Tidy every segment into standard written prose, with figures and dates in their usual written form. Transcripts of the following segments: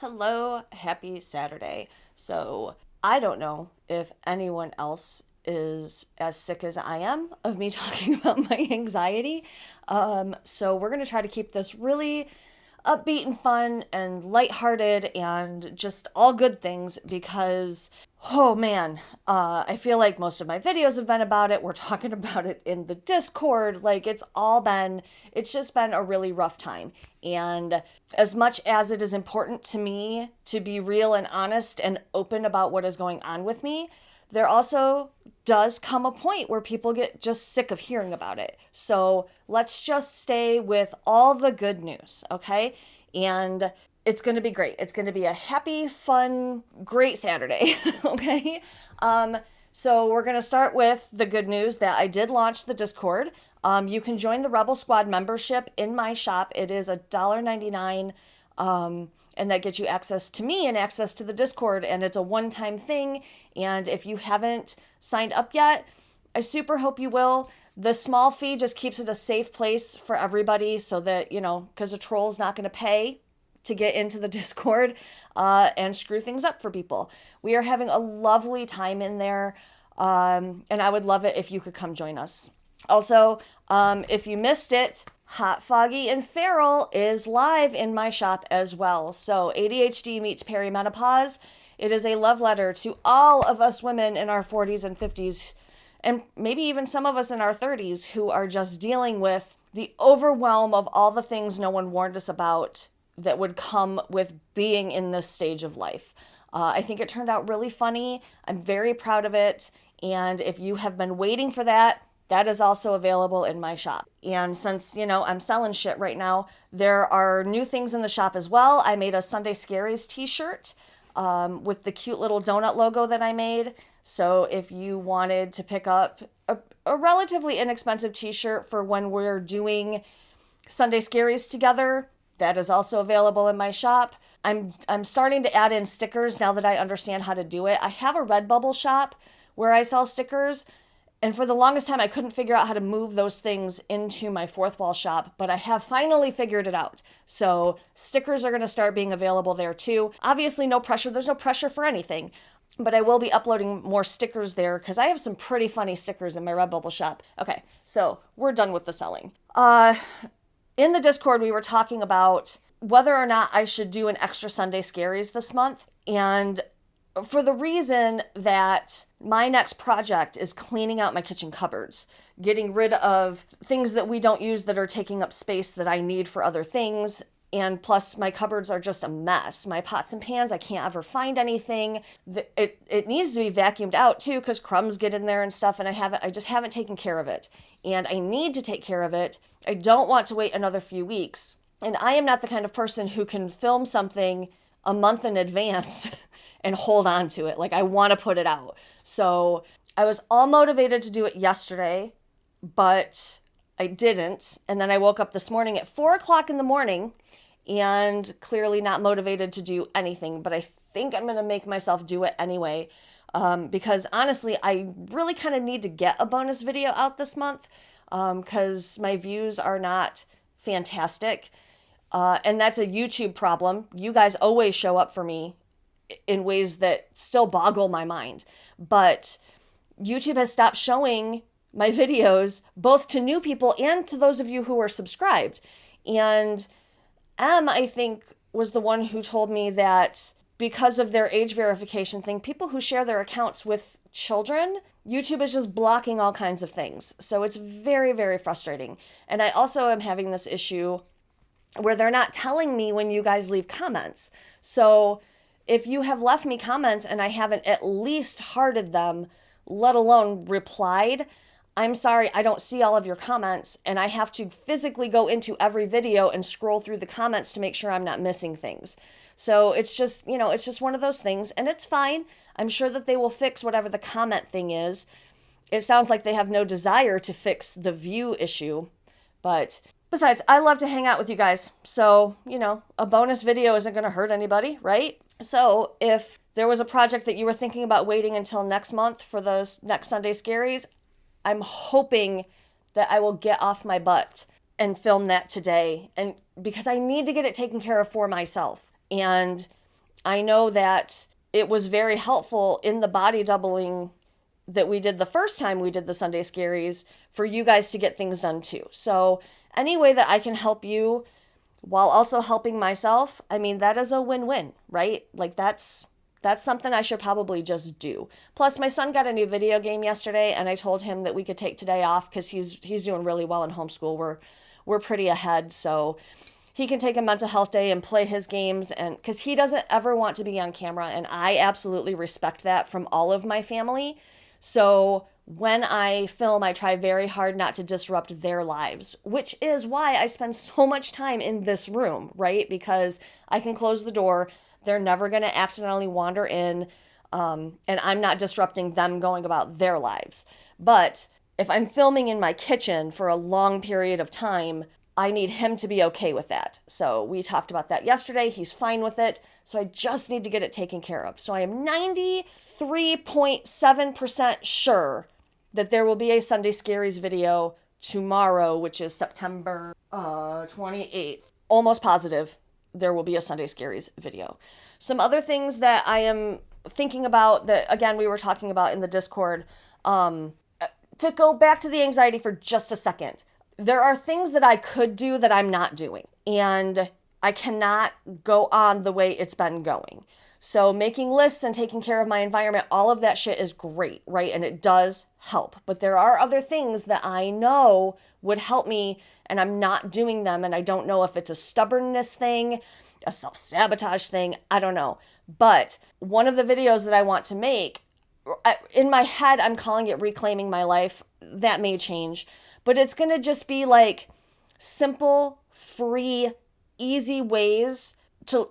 Hello, happy Saturday. So, I don't know if anyone else is as sick as I am of me talking about my anxiety. So, we're going to try to keep this really upbeat and fun and lighthearted and just all good things because, oh man, I feel like most of my videos have been about it. We're talking about it in the Discord. Like it's just been a really rough time. And as much as it is important to me to be real and honest and open about what is going on with me, there also does come a point where people get just sick of hearing about it. So let's just stay with all the good news, okay? And it's going to be great. It's going to be a happy, fun, great Saturday, okay? So we're going to start with the good news that I did launch the Discord. You can join the Rebel Squad membership in my shop. It is $1.99. And that gets you access to me and access to the Discord, and it's a one-time thing. And if you haven't signed up yet, I super hope you will. The small fee just keeps it a safe place for everybody so that, because a troll's not going to pay to get into the Discord and screw things up for people. We are having a lovely time in there, and I would love it if you could come join us. Also, if you missed it, Hot, Foggy, and Feral is live in my shop as well. So ADHD meets perimenopause. It is a love letter to all of us women in our 40s and 50s, and maybe even some of us in our 30s who are just dealing with the overwhelm of all the things no one warned us about that would come with being in this stage of life. I think it turned out really funny. I'm very proud of it. And if you have been waiting for that, that is also available in my shop. And since, I'm selling shit right now, there are new things in the shop as well. I made a Sunday Scaries t-shirt with the cute little donut logo that I made. So if you wanted to pick up a relatively inexpensive t-shirt for when we're doing Sunday Scaries together, that is also available in my shop. I'm starting to add in stickers now that I understand how to do it. I have a Redbubble shop where I sell stickers. And for the longest time, I couldn't figure out how to move those things into my fourth wall shop, but I have finally figured it out. So stickers are going to start being available there too. Obviously, no pressure. There's no pressure for anything, but I will be uploading more stickers there because I have some pretty funny stickers in my Redbubble shop. Okay, so we're done with the selling. In the Discord, we were talking about whether or not I should do an extra Sunday Scaries this month. And for the reason that my next project is cleaning out my kitchen cupboards, getting rid of things that we don't use that are taking up space that I need for other things. And plus, my cupboards are just a mess. My pots and pans, I can't ever find anything. It needs to be vacuumed out too, because crumbs get in there and stuff, and I just haven't taken care of it. And I need to take care of it. I don't want to wait another few weeks. And I am not the kind of person who can film something a month in advance and hold on to it. Like, I want to put it out. So I was all motivated to do it yesterday, but I didn't. And then I woke up this morning at 4:00 in the morning and clearly not motivated to do anything. But I think I'm going to make myself do it anyway. Because honestly, I really kind of need to get a bonus video out this month because my views are not fantastic. And that's a YouTube problem. You guys always show up for me in ways that still boggle my mind. But YouTube has stopped showing my videos both to new people and to those of you who are subscribed. And I think, was the one who told me that because of their age verification thing, people who share their accounts with children, YouTube is just blocking all kinds of things. So it's very, very frustrating. And I also am having this issue where they're not telling me when you guys leave comments. So if you have left me comments and I haven't at least hearted them, let alone replied, I'm sorry, I don't see all of your comments, and I have to physically go into every video and scroll through the comments to make sure I'm not missing things. So it's just, it's just one of those things, and it's fine. I'm sure that they will fix whatever the comment thing is. It sounds like they have no desire to fix the view issue, but besides, I love to hang out with you guys. So, a bonus video isn't going to hurt anybody, right? So if there was a project that you were thinking about waiting until next month for those next Sunday Scaries, I'm hoping that I will get off my butt and film that today. And because I need to get it taken care of for myself. And I know that it was very helpful in the body doubling that we did the first time we did the Sunday Scaries for you guys to get things done too. So any way that I can help you while also helping myself, I mean, that is a win-win, right? Like that's something I should probably just do. Plus, my son got a new video game yesterday, and I told him that we could take today off because he's doing really well in homeschool. We're pretty ahead, so he can take a mental health day and play his games, and because he doesn't ever want to be on camera, and I absolutely respect that from all of my family. So when I film, I try very hard not to disrupt their lives, which is why I spend so much time in this room, right? Because I can close the door. They're never going to accidentally wander in, and I'm not disrupting them going about their lives. But if I'm filming in my kitchen for a long period of time, I need him to be okay with that. So we talked about that yesterday. He's fine with it. So I just need to get it taken care of. So I am 93.7% sure that there will be a Sunday Scaries video tomorrow, which is September 28th. Almost positive there will be a Sunday Scaries video. Some other things that I am thinking about that, again, we were talking about in the Discord, to go back to the anxiety for just a second. There are things that I could do that I'm not doing, and I cannot go on the way it's been going. So making lists and taking care of my environment, all of that shit is great, right? And it does help. But there are other things that I know would help me, and I'm not doing them. And I don't know if it's a stubbornness thing, a self-sabotage thing, I don't know. But one of the videos that I want to make, in my head, I'm calling it Reclaiming My Life. That may change. But it's going to just be like simple, free, easy ways to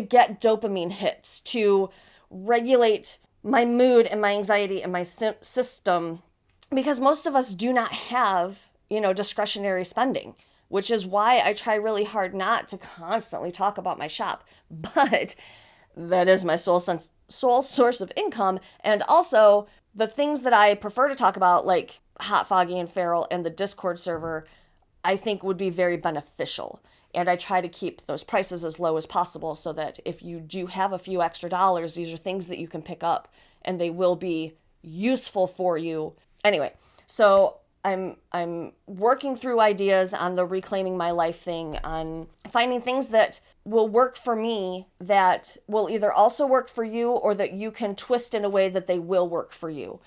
get dopamine hits, to regulate my mood and my anxiety and my system, because most of us do not have, discretionary spending, which is why I try really hard not to constantly talk about my shop. But that is my sole source of income. And also the things that I prefer to talk about, like Hot, Foggy, and Feral and the Discord server, I think would be very beneficial. And I try to keep those prices as low as possible so that if you do have a few extra dollars, these are things that you can pick up and they will be useful for you. Anyway, so I'm working through ideas on the Reclaiming My Life thing, on finding things that will work for me that will either also work for you or that you can twist in a way that they will work for you.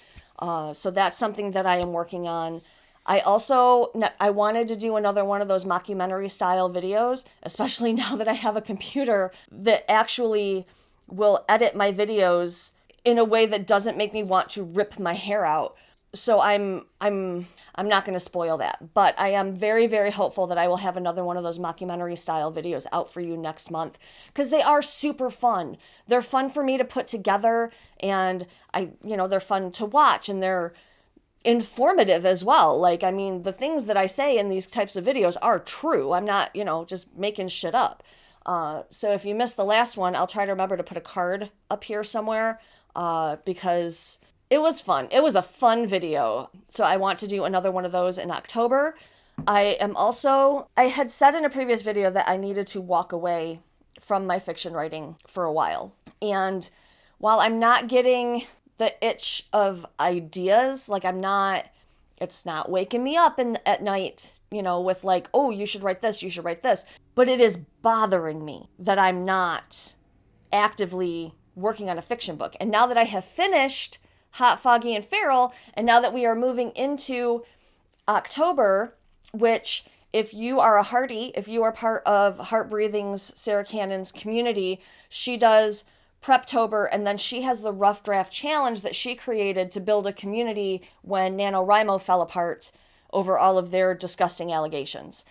So that's something that I am working on. I wanted to do another one of those mockumentary style videos, especially now that I have a computer that actually will edit my videos in a way that doesn't make me want to rip my hair out. So I'm not going to spoil that, but I am very, very hopeful that I will have another one of those mockumentary style videos out for you next month, because they are super fun. They're fun for me to put together, and they're fun to watch, and they're informative as well. Like, I mean, the things that I say in these types of videos are true. I'm not, just making shit up. So if you missed the last one, I'll try to remember to put a card up here somewhere, because it was fun. It was a fun video. So I want to do another one of those in October. I had said in a previous video that I needed to walk away from my fiction writing for a while. And while I'm not getting the itch of ideas, like it's not waking me up at night, with like, oh, you should write this, you should write this. But it is bothering me that I'm not actively working on a fiction book. And now that I have finished Hot, Foggy, and Feral, and now that we are moving into October, which if you are if you are part of Heart Breathing's Sarah Cannon's community, she does Preptober, and then she has the Rough Draft Challenge that she created to build a community when NaNoWriMo fell apart over all of their disgusting allegations.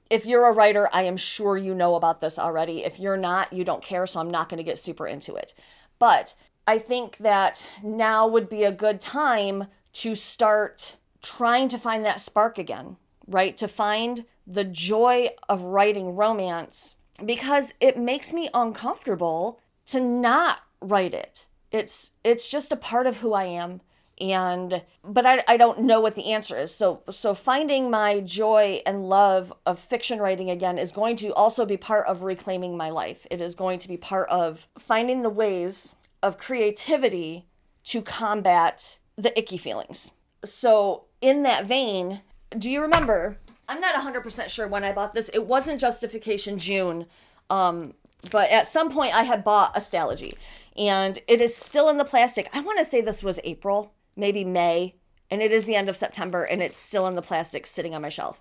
If you're a writer, I am sure you know about this already. If you're not, you don't care, so I'm not going to get super into it. But I think that now would be a good time to start trying to find that spark again, right? To find the joy of writing romance, because it makes me uncomfortable to not write it. It's just a part of who I am. But I don't know what the answer is. So finding my joy and love of fiction writing again is going to also be part of reclaiming my life. It is going to be part of finding the ways of creativity to combat the icky feelings. So in that vein, do you remember? I'm not 100% sure when I bought this. It wasn't Justification June, but at some point I had bought Astrology, and it is still in the plastic. I want to say this was April, maybe May, and it is the end of September, and it's still in the plastic sitting on my shelf.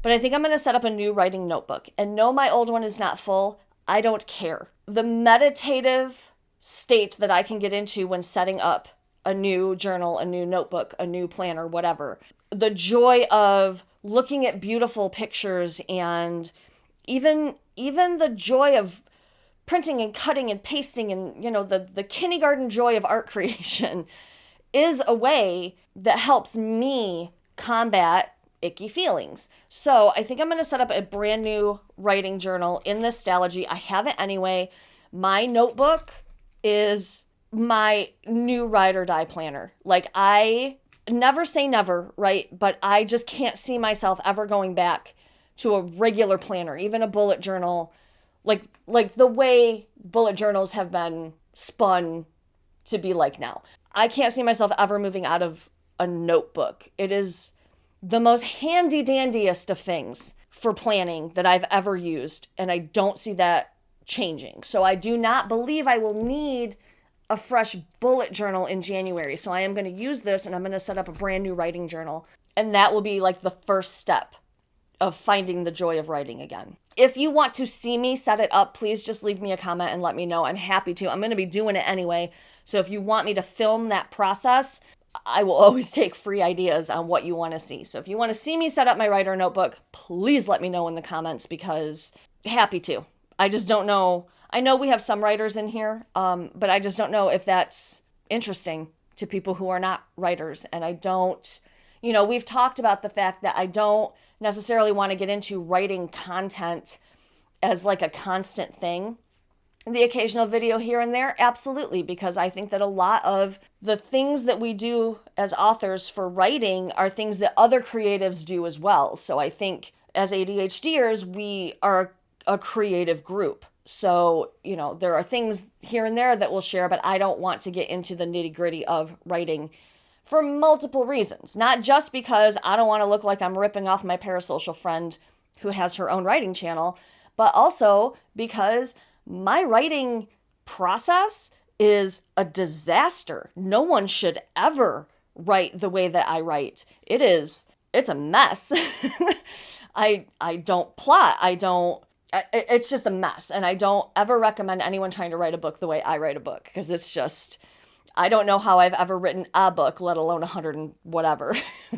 But I think I'm going to set up a new writing notebook. And no, my old one is not full. I don't care. The meditative state that I can get into when setting up a new journal, a new notebook, a new planner, whatever. The joy of looking at beautiful pictures, and even the joy of printing and cutting and pasting, and the kindergarten joy of art creation is a way that helps me combat icky feelings. So I think I'm going to set up a brand new writing journal in this Astrology. I have it anyway. My notebook is my new ride or die planner. Like, I never say never, right? But I just can't see myself ever going back to a regular planner, even a bullet journal, like the way bullet journals have been spun to be like now. I can't see myself ever moving out of a notebook. It is the most handy dandiest of things for planning that I've ever used, and I don't see that changing. So I do not believe I will need a fresh bullet journal in January. So I am going to use this, and I'm going to set up a brand new writing journal, and that will be like the first step of finding the joy of writing again. If you want to see me set it up, please just leave me a comment and let me know. I'm happy to. I'm going to be doing it anyway. So if you want me to film that process, I will always take free ideas on what you want to see. So if you want to see me set up my writer notebook, please let me know in the comments, because happy to. I just don't know. I know we have some writers in here, but I just don't know if that's interesting to people who are not writers. And I don't, we've talked about the fact that I don't necessarily want to get into writing content as like a constant thing. The occasional video here and there, absolutely, because I think that a lot of the things that we do as authors for writing are things that other creatives do as well. So I think as ADHDers, we are a creative group. So, there are things here and there that we'll share, but I don't want to get into the nitty-gritty of writing for multiple reasons. Not just because I don't want to look like I'm ripping off my parasocial friend who has her own writing channel, but also because my writing process is a disaster. No one should ever write the way that I write. It's a mess. I don't plot. It's just a mess. And I don't ever recommend anyone trying to write a book the way I write a book, because it's just, I don't know how I've ever written a book, let alone 100 and whatever.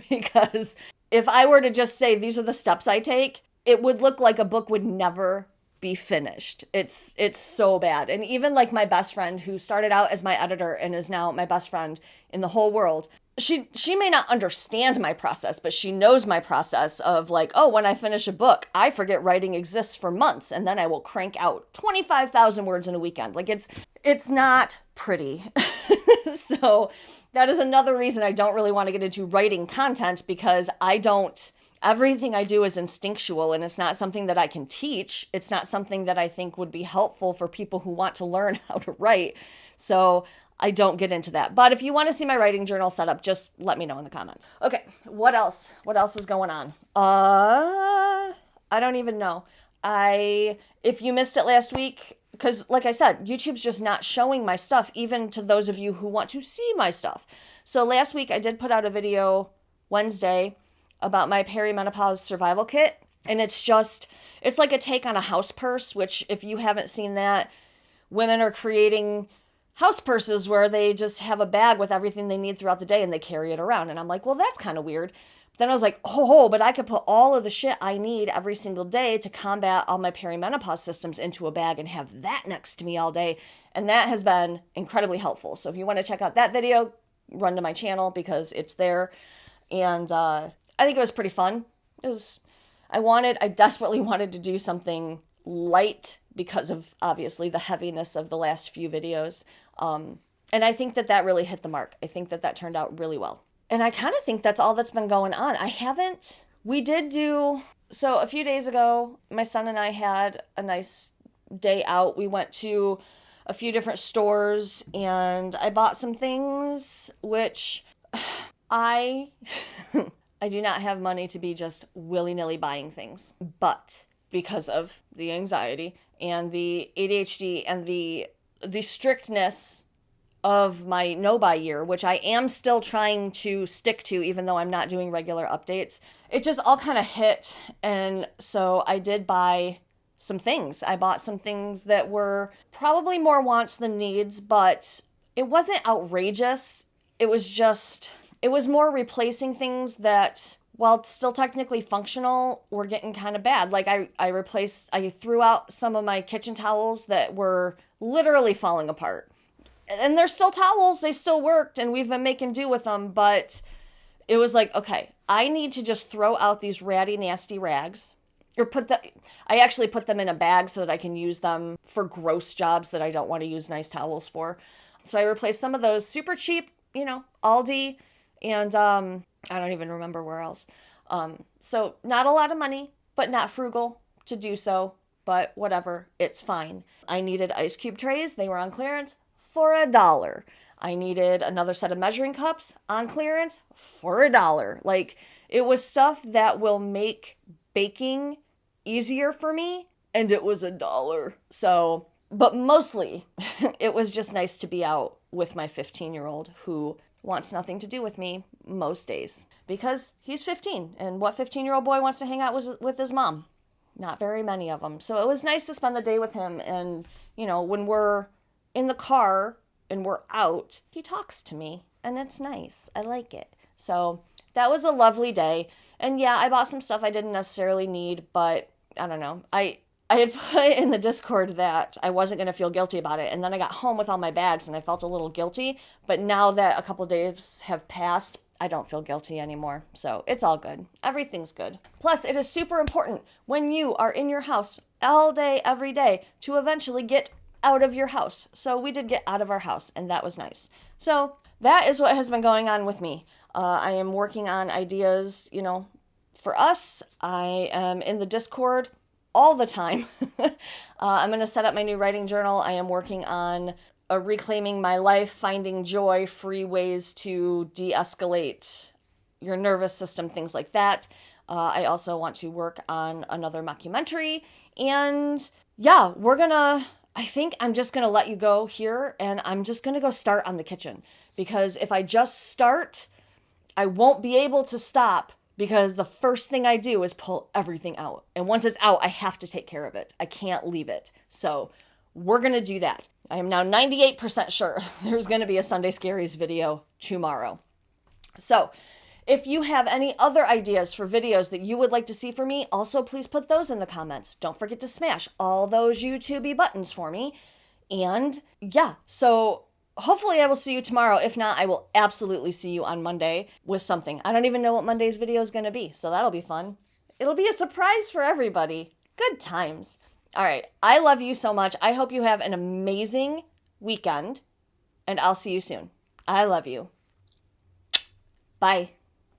Because if I were to just say, these are the steps I take, it would look like a book would never be finished. It's so bad. And even like my best friend, who started out as my editor and is now my best friend in the whole world, she may not understand my process, but she knows my process of like, oh, when I finish a book, I forget writing exists for months, and then I will crank out 25,000 words in a weekend. Like, it's not pretty. So that is another reason I don't really want to get into writing content, because everything I do is instinctual, and it's not something that I can teach. It's not something that I think would be helpful for people who want to learn how to write. So I don't get into that. But if you want to see my writing journal set up, just let me know in the comments. Okay, what else? What else is going on? I don't even know. If you missed it last week, because like I said, YouTube's just not showing my stuff, even to those of you who want to see my stuff. So last week I did put out a video Wednesday about my perimenopause survival kit. And it's like a take on a house purse, which if you haven't seen that, women are creating house purses where they just have a bag with everything they need throughout the day and they carry it around. And I'm like, well, that's kind of weird. But then I was like, but I could put all of the shit I need every single day to combat all my perimenopause symptoms into a bag and have that next to me all day. And that has been incredibly helpful. So if you want to check out that video, run to my channel because it's there. And I think it was pretty fun. I desperately wanted to do something light because of obviously the heaviness of the last few videos. And I think that that really hit the mark. I think that that turned out really well. And I kind of think that's all that's been going on. So a few days ago, my son and I had a nice day out. We went to a few different stores and I bought some things which I I do not have money to be just willy-nilly buying things. But because of the anxiety and the ADHD and the strictness of my no-buy year, which I am still trying to stick to even though I'm not doing regular updates, it just all kind of hit. And so I did buy some things. I bought some things that were probably more wants than needs, but it wasn't outrageous. It was more replacing things that, while still technically functional, were getting kind of bad. Like I threw out some of my kitchen towels that were literally falling apart. And they're still towels, they still worked, and we've been making do with them, but it was like, okay, I need to just throw out these ratty, nasty rags. I actually put them in a bag so that I can use them for gross jobs that I don't want to use nice towels for. So I replaced some of those super cheap, Aldi, and I don't even remember where else. So not a lot of money, but not frugal to do so, but whatever, it's fine. I needed ice cube trays. They were on clearance for $1. I needed another set of measuring cups on clearance for $1. Like, it was stuff that will make baking easier for me, and it was $1. So, but mostly it was just nice to be out with my 15-year-old who wants nothing to do with me most days because he's 15, and what 15-year-old boy wants to hang out with his mom? Not very many of them. So it was nice to spend the day with him, and when we're in the car and we're out, he talks to me, and it's nice. I like it. So that was a lovely day. And yeah, I bought some stuff I didn't necessarily need, but I don't know. I had put in the Discord that I wasn't going to feel guilty about it. And then I got home with all my bags and I felt a little guilty. But now that a couple days have passed, I don't feel guilty anymore. So it's all good. Everything's good. Plus, it is super important when you are in your house all day, every day, to eventually get out of your house. So we did get out of our house, and that was nice. So that is what has been going on with me. I am working on ideas, for us. I am in the Discord all the time. I'm going to set up my new writing journal. I am working on reclaiming my life, finding joy, free ways to de-escalate your nervous system, things like that. I also want to work on another mockumentary. And yeah, I think I'm just going to let you go here, and I'm just going to go start on the kitchen. Because if I just start, I won't be able to stop, because the first thing I do is pull everything out. And once it's out, I have to take care of it. I can't leave it. So we're going to do that. I am now 98% sure there's going to be a Sunday Scaries video tomorrow. So if you have any other ideas for videos that you would like to see from me, also please put those in the comments. Don't forget to smash all those YouTube buttons for me. And yeah, so hopefully I will see you tomorrow. If not, I will absolutely see you on Monday with something. I don't even know what Monday's video is going to be, so that'll be fun. It'll be a surprise for everybody. Good times. All right, I love you so much. I hope you have an amazing weekend, and I'll see you soon. I love you. Bye.